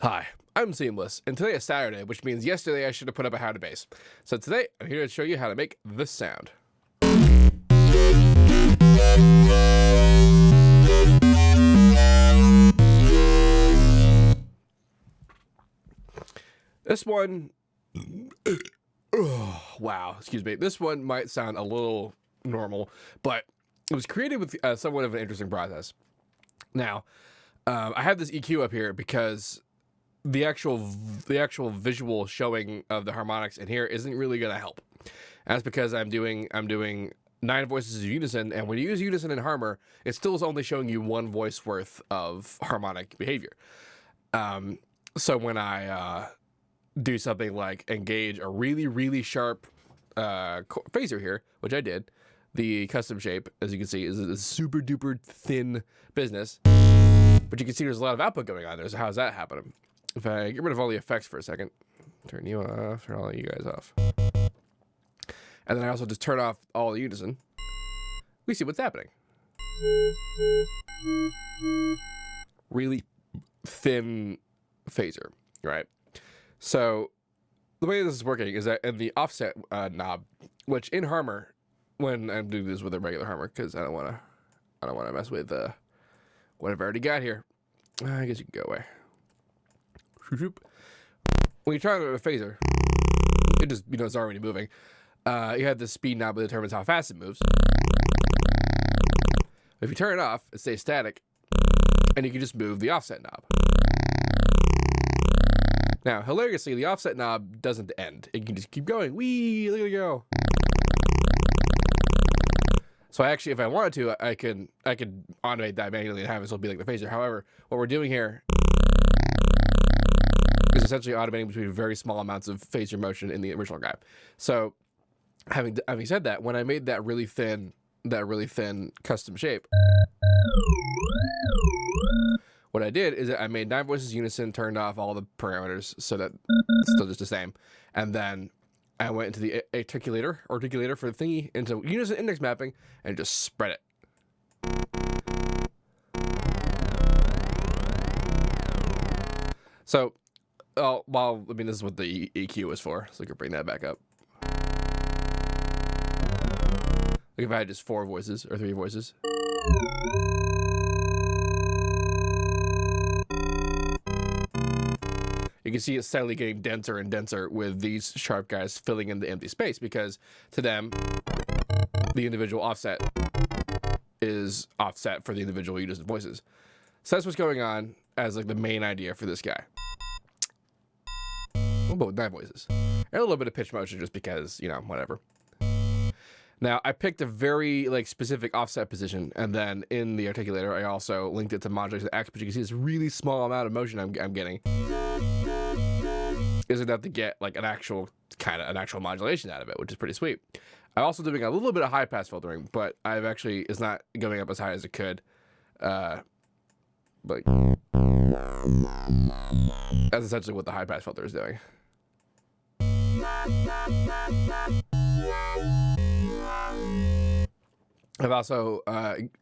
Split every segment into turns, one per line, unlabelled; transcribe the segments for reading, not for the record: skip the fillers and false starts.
Hi, I'm Seamless, and today is Saturday, which means yesterday I should have put up a how to base. So today, I'm here to show you how to make this sound. This one, wow, excuse me. This one might sound a little normal, but it was created with somewhat of an interesting process. Now, I have this EQ up here because the actual visual showing of the harmonics in here isn't really going to help. That's because I'm doing 9 voices of Unison, and when you use Unison and Harmor, it still is only showing you one voice worth of harmonic behavior. So when I do something like engage a really sharp phaser here, which I did, the custom shape, as you can see, is a super duper thin business, but you can see there's a lot of output going on there. So how's that happening? If I get rid of all the effects for a second, turn you off, turn all you guys off, and then I also just turn off all the Unison, we see what's happening. Really thin phaser, right? So the way this is working is that in the offset knob, which in Harmor, when I'm doing this with a regular Harmor, because I don't want to mess with what I've already got here. I guess you can go away. When you try to a phaser, it just, it's already moving. You have the speed knob that determines how fast it moves. If you turn it off, it stays static, and you can just move the offset knob. Now, hilariously, the offset knob doesn't end. It can just keep going. Whee! Look at it go. So I actually, if I wanted to, I could automate that manually and have it still be like the phaser. However, what we're doing here is essentially automating between very small amounts of phaser motion in the original guy. So, having said that, when I made that really thin custom shape, what I did is that I made 9 voices Unison, turned off all the parameters so that it's still just the same, and then I went into the articulator for the thingy, into Unison index mapping, and just spread it. So, this is what the EQ is for, so I can bring that back up. Like if I had just 4 voices, or 3 voices. You can see it steadily getting denser and denser with these sharp guys filling in the empty space, because to them, the individual offset is offset for the individual Unison voices. So that's what's going on as like the main idea for this guy. But with 9 voices. And a little bit of pitch motion just because, whatever. Now, I picked a very specific offset position, and then in the articulator, I also linked it to modulation X, but you can see this really small amount of motion I'm getting. Is enough to get an actual modulation out of it, which is pretty sweet. I'm also doing a little bit of high pass filtering, but it's not going up as high as it could. But that's essentially what the high pass filter is doing. I've also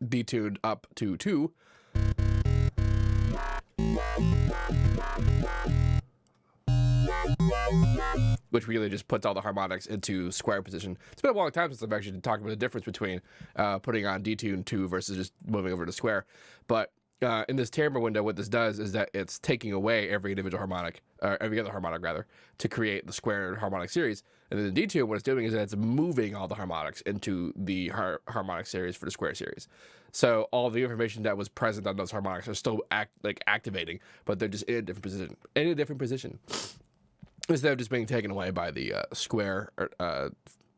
detuned up to 2. Which really just puts all the harmonics into square position. It's been a long time since I've actually talked about the difference between putting on detune 2 versus just moving over to square. But in this timbre window, what this does is that it's taking away every individual harmonic, or every other harmonic rather, to create the square harmonic series. And then the detune, what it's doing is that it's moving all the harmonics into the harmonic series for the square series. So all the information that was present on those harmonics are still activating, but they're just in a different position. Instead of just being taken away by the square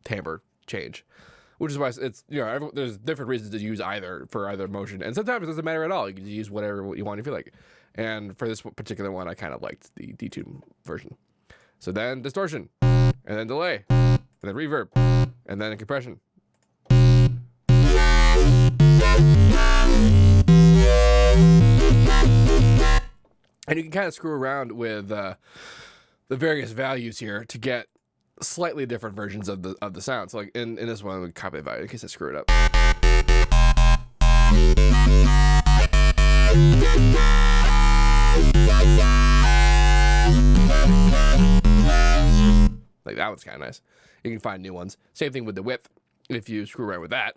timbre change, which is why it's there's different reasons to use either for either motion, and sometimes it doesn't matter at all. You can use whatever you want if you like. And for this particular one, I kind of liked the detune version. So then distortion, and then delay, and then reverb, and then compression. And you can kind of screw around with the various values here to get slightly different versions of the sound. So in this one, we copy the value in case I screw it up. that one's kind of nice. You can find new ones. Same thing with the width if you screw around with that.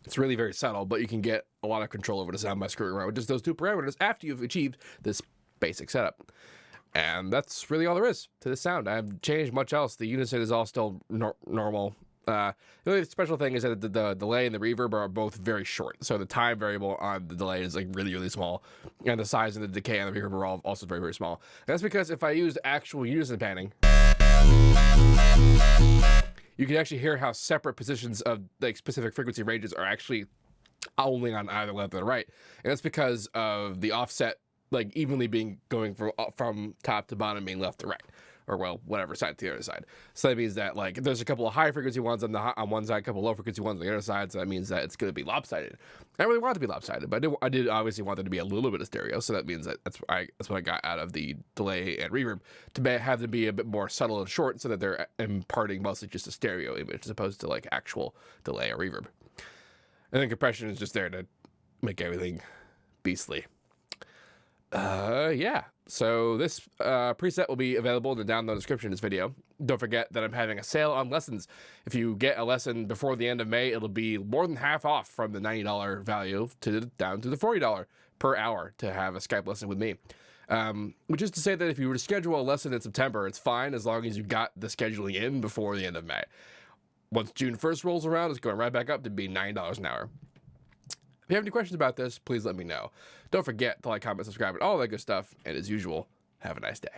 It's really very subtle, but you can get a lot of control over the sound by screwing around with just those two parameters after you've achieved this basic setup. And that's really all there is to this sound. I haven't changed much else. The Unison is all still normal. The only special thing is that the delay and the reverb are both very short. So the time variable on the delay is like really, really small. And the size and the decay on the reverb are all also very, very small. And that's because if I used actual Unison panning, you can actually hear how separate positions of like specific frequency ranges are actually only on either left or right. And that's because of the offset like evenly being going from top to bottom being left to right, or well, whatever side to the other side. So that means that like there's a couple of high frequency ones on one side, a couple of low frequency ones on the other side. So that means that it's going to be lopsided. I really want it to be lopsided, but I did obviously want there to be a little bit of stereo. So that means that that's what I got out of the delay and reverb to have them be a bit more subtle and short, so that they're imparting mostly just a stereo image as opposed to like actual delay or reverb. And then compression is just there to make everything beastly. Yeah. So this preset will be available in the download description of this video. Don't forget that I'm having a sale on lessons. If you get a lesson before the end of May, it'll be more than half off from the $90 value down to the $40 per hour to have a Skype lesson with me. Which is to say that if you were to schedule a lesson in September, it's fine as long as you got the scheduling in before the end of May. Once June 1st rolls around, it's going right back up to be $9 an hour. If you have any questions about this, please let me know. Don't forget to like, comment, subscribe, and all that good stuff. And as usual, have a nice day.